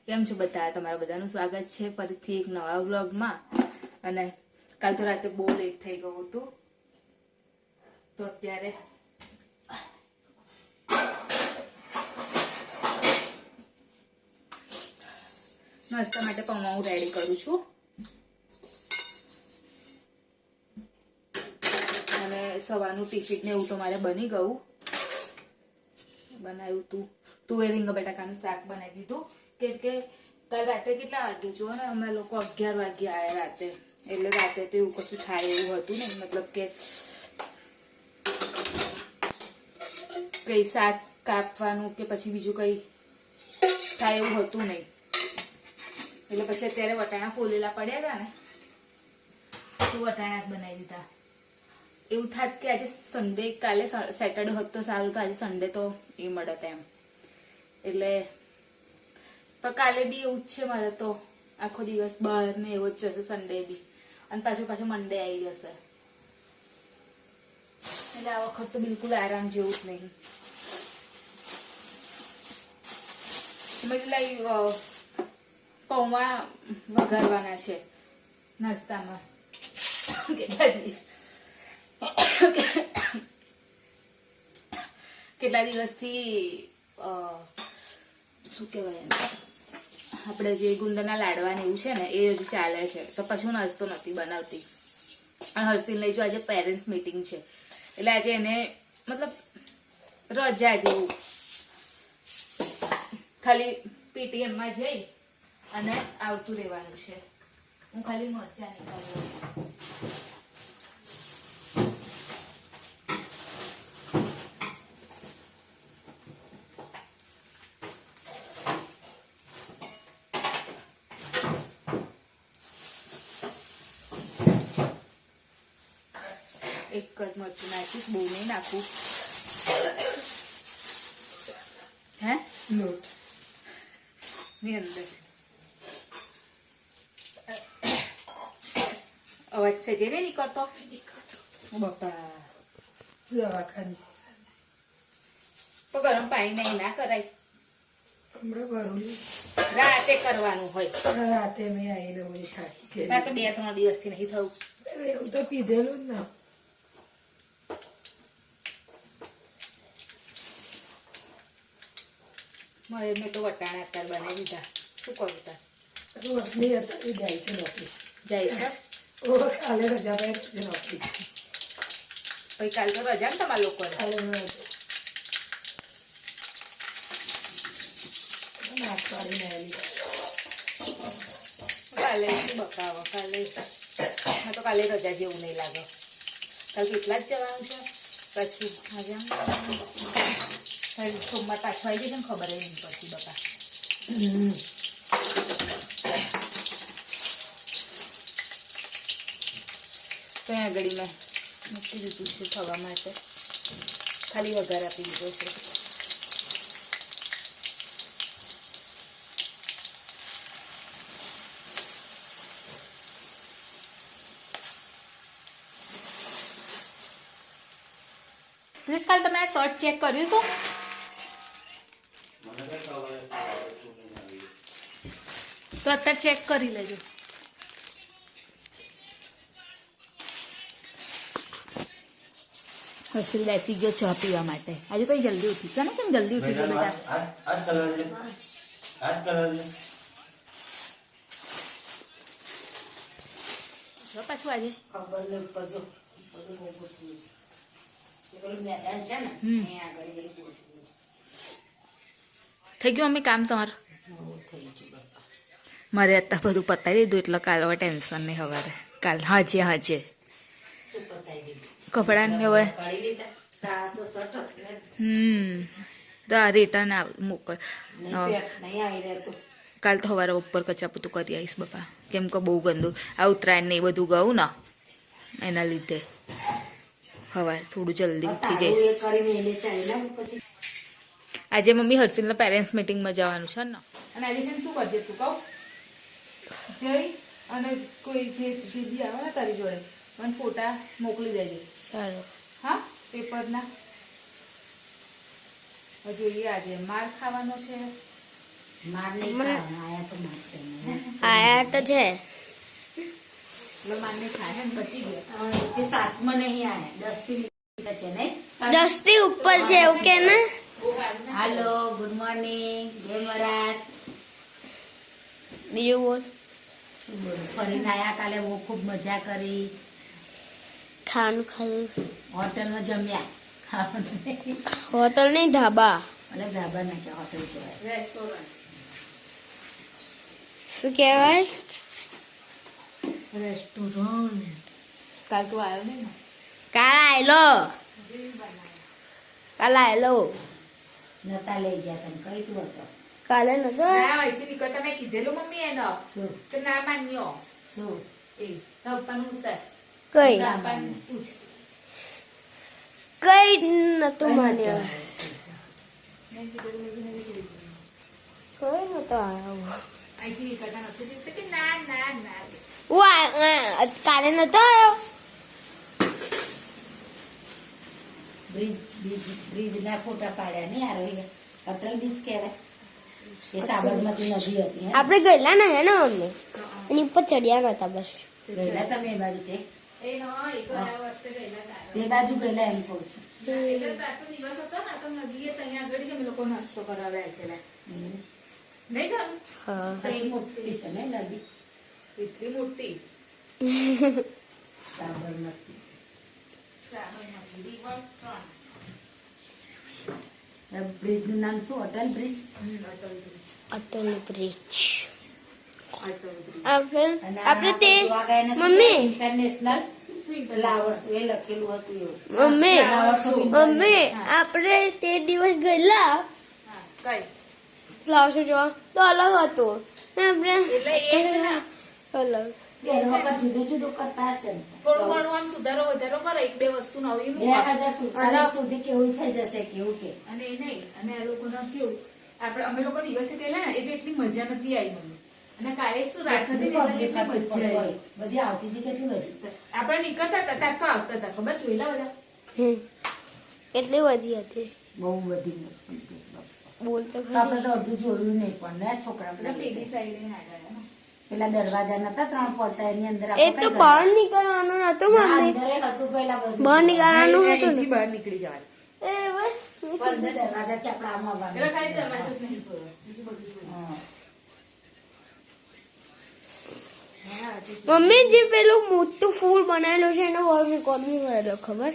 કેમ છો બધા? તમારા બધાનું સ્વાગત છે ફરીથી એક નવા વ્લોગમાં. અને કાલ તો રાતે બહુ લેટ થઈ ગયું હતું, તો અત્યારે નાસ્તા માટે પૌવા હું રેડી કરું છું. અને સવારનું ટિફિન ને એવું તો મારે બની ગયું. બનાવ્યું તું તુવેર રીંગણ બટાકાનું શાક બનાવી દીધું. કેમ કે કાલ રાતે કેટલા વાગે જુઓ ને, અમે લોકો 11 વાગે આવ્યા રાતે. એટલે રાતે તો એવું કશું થાય એવું હતું ને, મતલબ કે કઈ શાક કાપવાનું કે પછી બીજું કઈ થાય એવું હતું નહીં. એટલે પછી અત્યારે વટાણા ફોલેલા પડ્યા હતા ને, તો વટાણા જ બનાવી દીધા. એવું થાત કે આજે સન્ડે, કાલે સેટરડે હોત તો સારું, તો આજે સન્ડે તો એ મળત એમ. એટલે પણ કાલે બી એવું જ છે મારે તો, આખો દિવસ બહાર ને એવો જ જશે સન્ડે બી. અને પાછું મંડે આવી જશે. એટલે આ વખત તો બિલકુલ આરામ જેવું જ નહીં. પૌવા વઘારવાના છે નાસ્તામાં. કેટલા દિવસથી શું કહેવાય, આપણે જે ગુંદરના લાડવા ને એવું છે ને, એ હજુ ચાલે છે. તો પછી હું નાસ્તો નથી બનાવતી. અને હર્ષિલ લઈ જો આજે પેરેન્ટ્સ મીટિંગ છે, એટલે આજે એને મતલબ રજા જેવું, ખાલી પેટીએમમાં જઈ અને આવતું રહેવાનું છે. હું ખાલી મરચા નીકળું. એક જ મરચું નાખીશ, બહુ નહીં નાખું. હે લોટ ની અંદર અવાજ સજે ને નીકળતો બાપા. દવાખાને તો ગરમ પાણી નહીં ના કરાય. હમણાં કરું રાતે કરવાનું હોય. રાતે મેં આવીને હોય થાકી ના તો 2-3 દિવસથી નહીં થયું. એવું તો પીધેલું જ ના. મેં તો વટાણા અત્યારે બનાવી દીધા. શું કરું તાર? રોશની અત્યારે જાય છે નોકરી. જાય છે? કાલે રજા ભાઈ છે નોકરી. પછી કાલે તો રજા ને તમારા લોકોને? કાલે નાખવાની કાલે શું બતાવો? કાલે તો કાલે રજા જેવું નહીં લાગે. કાલે કેટલા જ જવાનું છે પાછું? આજે સોમવાર પાછું આવી જશે ને, ખબર નહીં પડતી બકા. ત્યાં આગળ મેં મૂકી દીધું છે થવા માટે, ખાલી વઘાર આપી દીધો છે. પ્લીઝ કાલ તમે આ શર્ટ ચેક કર્યું હતું? તો અત્યારે ચેક કરી લેજો. હર્ષિલ બેસી ગયો ચા પીવા માટે. આજે કઈ જલ્દી ઉઠી છે ને? કેમ જલ્દી ઉઠી ગયો બેટા? પાછું આજે ખબર નહીં પડજો. મેદાન છે ને આગળ થઈ ગયું મમ્મી કામ તમારું? થઈ ગયું. મારે અત્યારે બધું પતાવી દીધું, એટલે કાલ હવે ટેન્શન નહીં. હવારે કાલ હાજે શું પતાવી દીધું? કપડા ને હવે કાઢી લીધા. તો શર્ટ તો આ રિટર્ન મોકલ. નહીં આવી રહેતું. કાલ તો સવારે ઉપર કચરા પોતું કરી આવીશ બાપા. કેમ કે બહુ ગંદુ આ ઉત્તરાયણ ને એ બધું ગયું ને, એના લીધે સવારે થોડું જલ્દી ઉઠી જઈશ. આજે મમ્મી હર્ષિલના પેરેન્ટ્સ મિટિંગમાં જવાનું છે ને. અને આજે શું કરજે તું કહું? જઈ અને કોઈ જે બી આવે ને તારી જોડે મને ફોટા મોકલી દેજે. સારું. હા, પેપરના. જોઈએ આજે માર ખાવાનો છે માર નહીં ખાવાના, આયા છે મારશે નહીં. આયા તો છે. એટલે મારને ખાય ને બચી ગયા. તે 7માં નહીં આયા, 10 થી નીચે છે નહીં. 10 થી ઉપર છે એવું કે ને. હાલો, ગુડ મોર્નિંગ, જય મહારાજ. બીજું બોલ. શું બોલું? ફરીને આયા કાલે બહુ ખૂબ મજા કરી. ખાવાનું ખાધું. હોટલમાં જમ્યા. ખાવાનું નહીં. હોટલ નહીં, ધાબા. અલગ ધાબા ના કે હોટલ કહેવાય. રેસ્ટોરન્ટ. શું કહેવાય? રેસ્ટોરન્ટ. કાલ તું આવ્યો નહીં ને? કાલ આયલો. કાલ આયલો. નતા લઈ ગયા તને કઈ તું હતો? કાલે નતો. ના, અહીંથી નીકળતા મેં કીધેલું મમ્મી એને શું કે ના માન્યો. શું એ પપ્પાનું ઉત્તર. કઈ પપ્પાને પૂછ. કઈ નતું માન્યો. મેં કીધેલું મેં બી નથી કીધું. કઈ નતો આવ્યો. અહીંથી નીકળતા નથી દીધું કે ના ના ના. કાલે નતો આવ્યો. બ્રિજ ના ફોટા પાડ્યા નહીં આ રહી અટલ બ્રિજ કહેવાય. એ સાબરમતી નદી હતી. હે? આપણે ગયેલા ને હે ને મમ્મી એની ઉપર ચડ્યા નતા બસ. ગયેલા તમે એ બાજુ કે એ નો એક ગયા વર્ષે ગયેલા તારા. તે બાજુ ગયેલા એમ કહું છું. એટલે તો આટલો દિવસ હતો ને તો નદીએ ત્યાં આગળ જ અમે લોકો નાસ્તો કરવા બેઠેલા. નહીં ગયું? હા. પછી મોટી છે ને નદી એટલી મોટી. સાબરમતી. સાબરમતી રિવરફ્રન્ટ. બ્રિજ નું નામ શું? Atal bridge. Atal bridge. Atal bridge. Atal bridge. આપણે તે મમ્મી ઇન્ટરનેશનલ શું ફ્લાવર્સ એ લખેલું હતું એવું. મમ્મી ફ્લાવર્સ મમ્મી આપણે તે દિવસ ગયેલા હા, કઈ? ફ્લાવર શો જોવા તો અલગ હતું ને આપણે એટલે એ છે ને અલગ. બેન વખત જુદું જુદું કરતા હશે ને. થોડું ઘણું આમ સુધારો વધારો કરે એક બે વસ્તુ નવી મૂકે. 2047 સુધી કેવું થઈ જશે કેવું કે અને એ નહીં અને આ લોકોને કેવું આપણે અમે લોકો દિવસે ગયેલા ને એટલે એટલી મજા નથી આવી મને. અને કાલે શું રાત હતી ને એટલે એટલી મજા આવી. બધી આવતી હતી કેટલી બધી. આપણે નીકળતા હતા ત્યાં તો આવતા હતા ખબર જોયેલા બધા. એટલી બધી હતી. બહુ બધી બોલતો આપણે ખરી. તો અડધું જોયું નહીં પણ ને છોકરા બધા પેલા પેલી સાઈડે ના ગયા ને. પેલા દરવાજા નતા 3 પડતા એની અંદર એ તો બહાર નીકળવાનું નતું મમ્મી. અંદર હતું પેલા બધું બહાર નીકળવાનું હતું ને. અહીંથી બહાર નીકળી જવાનું. એ બસ 15 દરવાજાથી આપણે આમ એટલે ખાલી આવવાનું. દરવાજો જ નહીં ખોલો. બીજું બધું ખોલો. હા. હા, ઠીક. મમ્મી જે પેલું મોટું ફૂલ બનાવેલું છે એનો વર્લ્ડ રેકોર્ડ બી કરેલો ખબર?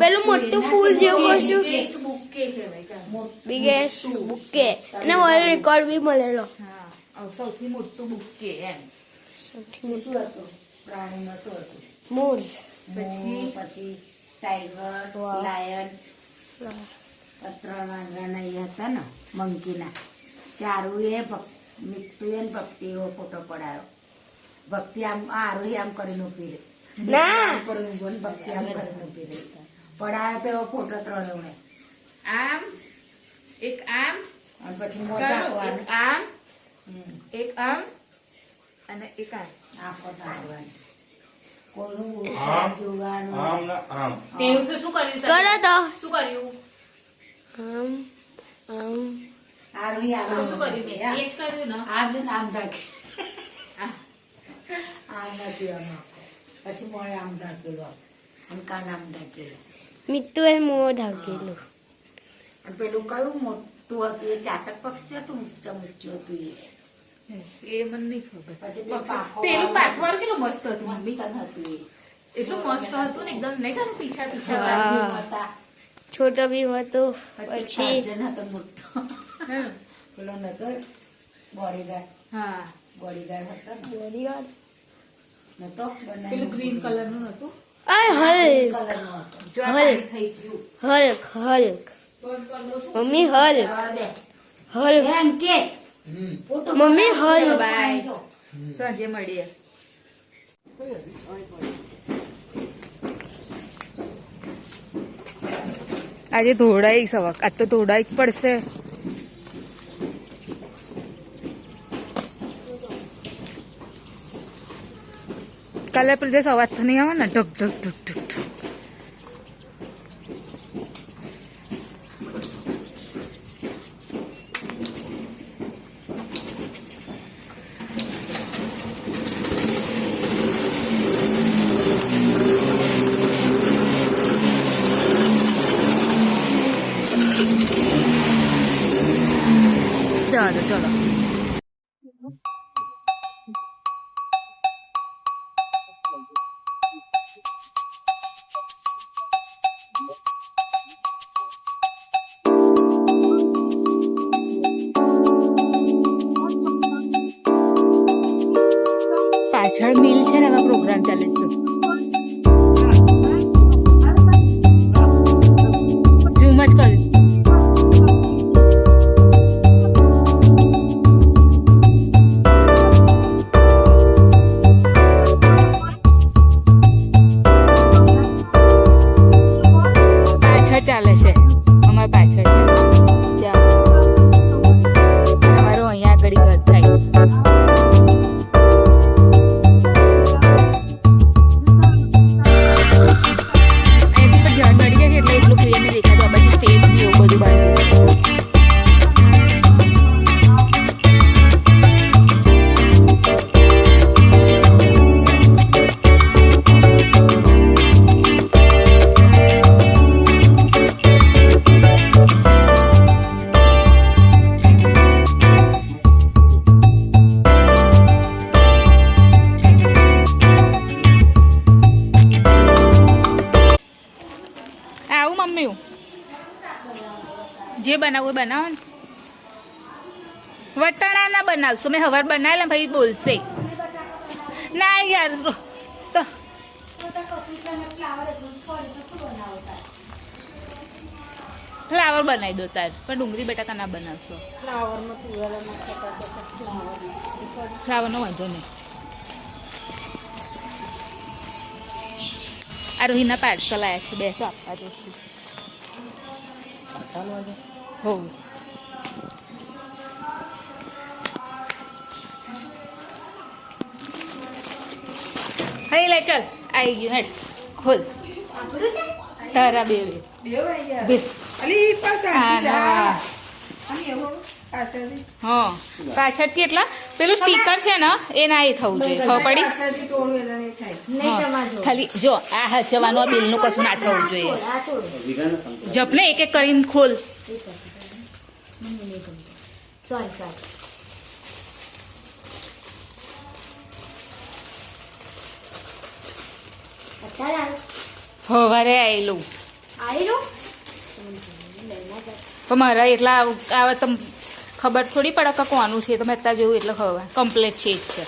પેલું મોટું ફૂલ જેવું કશું ટેક્સ્ટ બુક કે કહેવાય કાં? બિગેસ્ટ બુકે એને વર્લ્ડ રેકોર્ડ બી મળેલો. હા, સૌથી મોટું બુકે એમ. સૌથી શું હતું? પ્રાણીમાં શું હતું? મોર. પછી? પછી ટાઈગર, વાહ. લાયન, 3 વાંદરાના એ હતા ને મંકીના. ત્યારું એ મિત્તુ એ ભક્તિ એવો ફોટો પડાયો. ભક્તિ આમ આરોહી આમ કરીને ઉભી રહી. ના. આમ કરીને ઉભો ને ભક્તિ આમ કરીને ઉભી રહી. પડાયો તો એવો ફોટો 3 એવડે. આમ એક આમ અને પછી મોઢા કરું, આપવાનું. એક આમ હમ. એક આમ અને એક આમ. આંખો ટાળવાની. કોઈનું આમ. જોવાનું. આમ ને આમ. તેવું તો શું કર્યું તમે? કરો તો શું કર્યું? આમ આમ આરોહી આમ તો શું કર્યું મેં? એ જ કર્યું ને. આમ ને આમ ઢાંકે. આ. આમ નથી આમ આંખો. પછી મોઢે આમ ઢાંકેલો. અને કાન આમ ઢાંકેલો. મિત્તુ એ મોં ઢાંકેલું. અને પેલું કયું મોટું હતું એ ચાતક પક્ષી હતું ચમચ્યું હતું એ એ મને નહીં ખબર. પછી પેલું પાંખો પેલું વાળું. પાથવાળું કેટલું મસ્ત હતું મમ્મી. મસ્તન હતું એ એટલું મસ્ત હતું ને એકદમ નહીં તારું પીછા પીછા હા. વાળું. હતા. છોટો ભીમ હતો. પછી પછી ટાર્ઝન હતો મોટો. હા. પેલો નતો બોડીગાર્ડ હા હતો ને બોડીગાર્ડ. નતો બનાવ્યો. પેલું ગ્રીન કલર નું નતું. આ હલ્ક કલરનો હતો. જો આ હલ. પાણી થઈ ગયું. હલ્ક હલ્ક બંધ કરી દઉં છું. મમ્મી હલ્ક જવા દે. હલ્ક એ અંકિત, ફોટો મમ્મી પડાવો. હલ. ચલો, બાય. બાય. સાંજે મળીએ. આજે ધોડાઈ સવાક આજ તો ધોડાઈ જ પડશે. કાલે પ્રદેશ અવાજ તો નહીં આવે ને ઢક ઢક ઢક ઢક ઢક. પાછળ મિલ છે ને એમાં પ્રોગ્રામ ચાલે છે ઝૂમ જ કરીશ પાછળ ચાલે છે અમારે પાછળ છે ત્યાં અને અમારું અહીંયા આગળ ઘર થાય અહીંથી પણ ઝાડ મળી જાય એટલે એટલું ક્લિયર નહીં દેખાતું આ બાજુ સ્ટેજ બી એવું બધું બાંધ્યું છે આવું મમ્મી જે બનાવવું એ બનાવો ને વટાણા ના બનાવશો મેં હવાર બનાવેલા ભાઈ બોલશે ના યાર તો ફ્લાવર બનાવી દો તાર પણ ડુંગળી બટાકા ના બનાવશો ફ્લાવરનો વાંધો નહીં આ રોહીના પાર્સલ આવ્યા છે બે તો આપવા જઈશું હો હઈ લે ચલ આવી ગયું હેડ ખોલ તારા બે હા પાછળથી એટલા પેલું સ્ટીકર છે ને એ ના એ થવું જોઈએ ખબર પડી ખાલી જો આ હચવાનું બિલનું કશું ના થવું જોઈએ જપને એક એક કરીને ખોલ સવારે આવેલું પણ મારા એટલા આવે તો ખબર થોડી પડે કે કોનું છે તમે અત્યારે જોયું એટલે ખબર કમ્પ્લીટ છે જ છે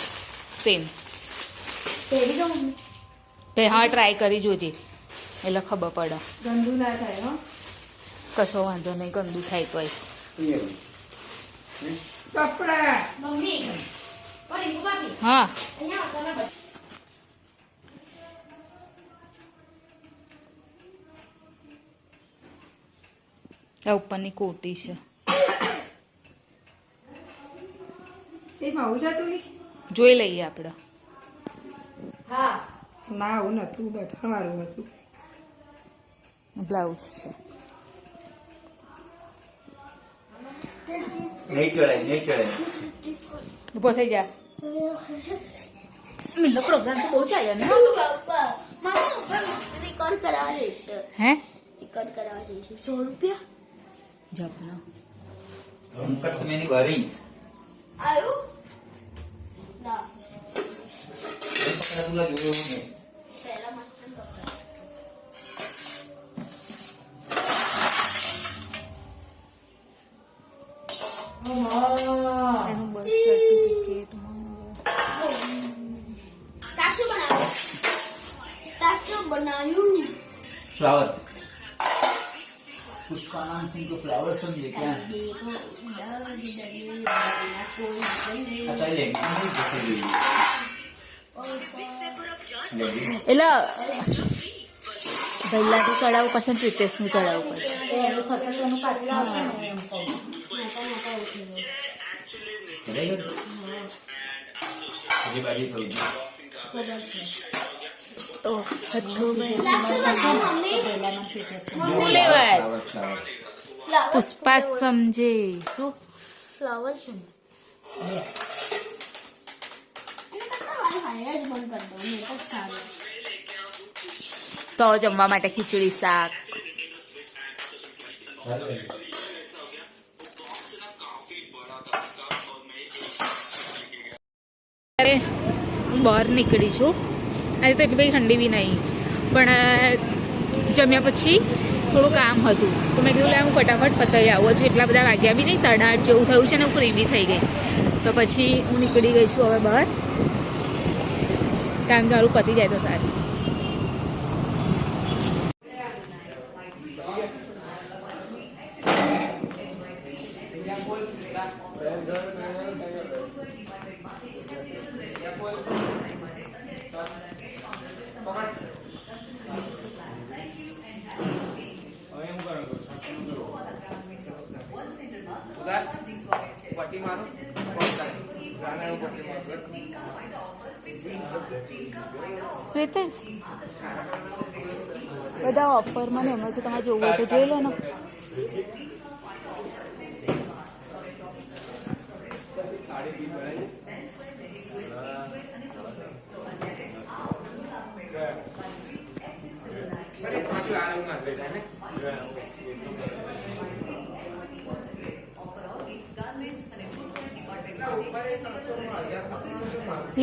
સેમ હા ટ્રાય કરી જોજે એટલે ખબર પડે ગંદુ ના થાય કશો વાંધો નહીં ગંદુ થાય તોય હા આ ઉપરની કોટી છે જોઈ લઈએ આપણે ના આવું નતું બટન વાળું હતું બ્લાઉઝ છે નહીં ચડાય ઉભો થઈ જા મિલો પ્રોગ્રામ તો બહુ ચાલ્યો ને રેકોર્ડ કરાવવા જઈશ હે રેકોર્ડ કરાવવા જઈશું 100 રૂપિયા જપનો સંકટ સમયની વારી આવ્યું ના પકડા જોયું ને પહેલા મસ્ત કપડા એનું બર્થ સર્ટિફિકેટ સાક્ષુ બનાવ્યું फ्लावर पुष्पा नाम सिंह को फ्लावर समझे क्या अच्छा ये એટલે પહેલાંથી કઢાવવું પડશે ને પ્રિટેશનું કઢાવવું પડશે એનું થશે તો એનું પાછળ આવશે ને એમ કહું ये बाजी सब्जी તો સાક્ષુ બનાવ્યું મમ્મી લેવાય फ्लावर फ्लावर પુષ્પા સમજે શું ફ્લાવર છે એને કરતા હાય જ બંધ કરી દો મેકઅપ સારું તો જમવા માટે ખીચડી શાક અરે હું બહાર નીકળી છું આજે તો એટલી બધી ઠંડી બી નહીં પણ જમ્યા પછી થોડું કામ હતું તો મેં કીધું લે હું ફટાફટ પતાવી આવું હજુ એટલા બધા વાગ્યા બી નહીં 8:30 જેવું થયું છે ને હું ફ્રી બી થઈ ગઈ તો પછી હું નીકળી ગઈ છું હવે બહાર કારણ કે મારું પતી જાય તો સારું. પ્રિતેશ બધા ઓફરમાં ને એમાં છે, તમારે જોવું હોય તો જોઈ લો ને.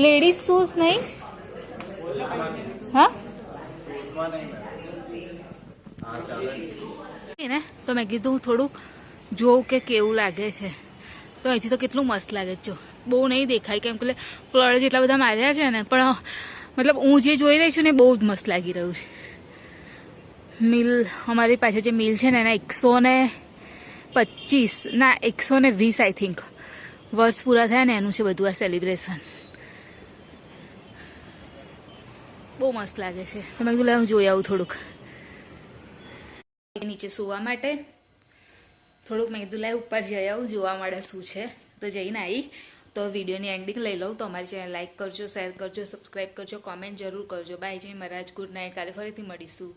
લેડીઝ શૂઝ નહીં હા ને, તો મેં કીધું થોડુંક જોઉં કે કેવું લાગે છે. તો અહીંથી તો કેટલું મસ્ત લાગે છે. જો બહુ નહીં દેખાય કેમ કે ફ્લડ જેટલા બધા માર્યા છે ને, પણ મતલબ હું જે જોઈ રહી છું ને બહુ જ મસ્ત લાગી રહ્યું છે. મિલ અમારી પાછળ જે મિલ છે ને એના 125 ના 120 આઈ થિંક વર્ષ પૂરા થયા ને એનું છે બધું આ સેલિબ્રેશન. બહુ મસ્ત લાગે છે. તો મેં કીધું હું જોઈ આવું થોડુંક નીચે સુવા માટે. થોડુંક મેં કીધું લાય ઉપર જઈ આવું, જોવા મળે શું છે. તો જઈને આવી તો વિડીયોની એન્ડિંગ લઈ લઉં. તો અમારી ચેનલ લાઈક કરજો, શેર કરજો, સબસ્ક્રાઈબ કરજો, કોમેન્ટ જરૂર કરજો. બાય જય મહારાજ, ગુડ નાઇટ. કાલે ફરીથી મળીશું.